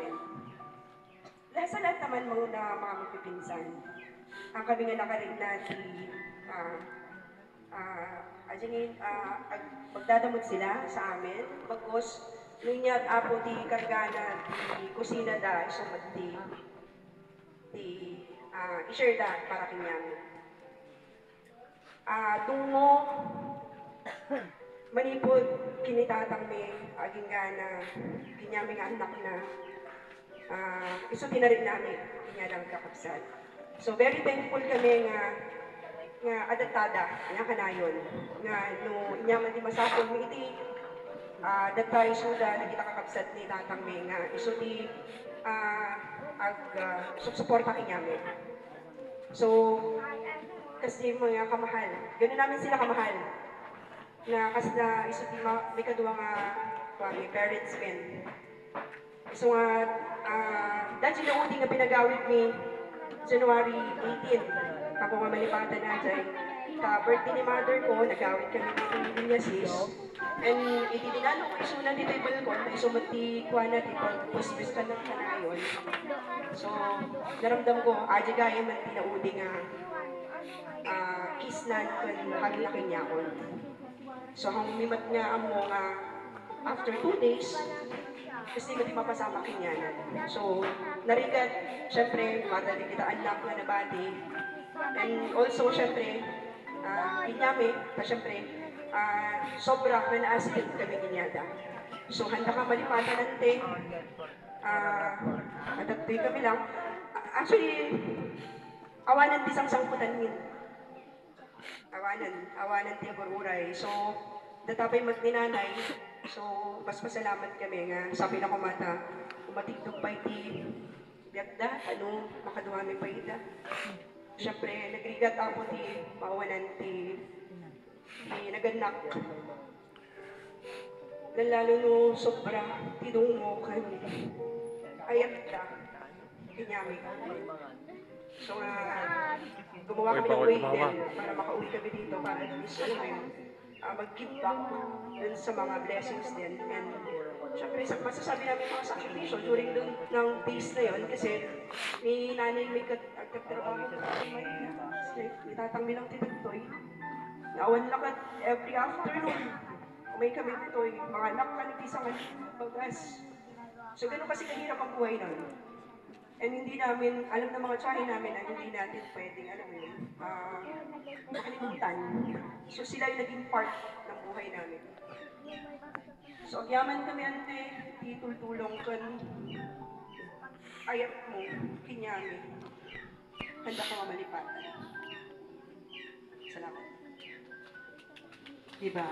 namin. Lahat sa lahat naman mga magpipinsan. Ang kami nga nakarig na si magdadamot sila sa amin. Bagkos, ninyag apo di kargana di kusina da sumat di i-share da para kinyang. Tungo, manipod kinitatang may aging gana, kinyaming anak na iso tinarin namin, kinyalang kakapsat. So very thankful kami nga adaptada nga kanayon nga no inyaman di masapol mi iti datay suda nakita kakabsat ni tatang mi nga iso di suporta kinyami. So kasi mga kamahal, ganoon namin sila kamahal na kasi na iso di may kadua nga may parents men. So nga dahil sila uti nga pinagawid ni January 18 ako nga malipatan na dyan. Birthday ni mother ko, nagawit kami dito ni Vinyasis. And itidinalo ko isunan dito yung balkon na isumati kuha na dito, pusbis ka na kanayon. So, naramdam ko, aja gaya man tinaudi nga kiss na hagilaki niya ako. So, hang mimat nga amo nga after 2 days, kasi hindi mapasama kinyanan. So, narigat, syempre, madali kita anak na nabati. And also, syempre, inyami, syempre, sobra na naasigit kami ginyada. So, handa ka malipatan nante, adaptoy kami lang. Actually, awanan di sang-sangkutan min. Awanan di agururay. So, datapay magninanay. So, mas pasalamat kami nga. Sabi na kumata, umatigdog pa iti biyagda, makaduhami pa ita. Siyempre, nagrigat ako ti mawanan ti naganak. Lalo no sobra, tinungo kan ayat ka, kinyami. So gumawa kami ng way din para makauwi kami dito para mag-give back dun sa mga blessings din. And syempre, masasabi namin mga sakripisyo during dun ng days na yon kasi may nanay may kagtrabaho may tatangbilang titagtoy. Nawan lakat every afternoon. May kami toy, mga anak ka nagtisangan bagas. So ganun kasi kahirap ang buhay nun. And hindi namin, alam ng mga tsahe namin na hindi natin pwedeng, alam mo yun, makalimutan. So sila yung naging part ng buhay namin. So agyaman kami ante, itultulong kan ayat mo, kinyami. Handa ka mamalipatan. Salamat. Diba?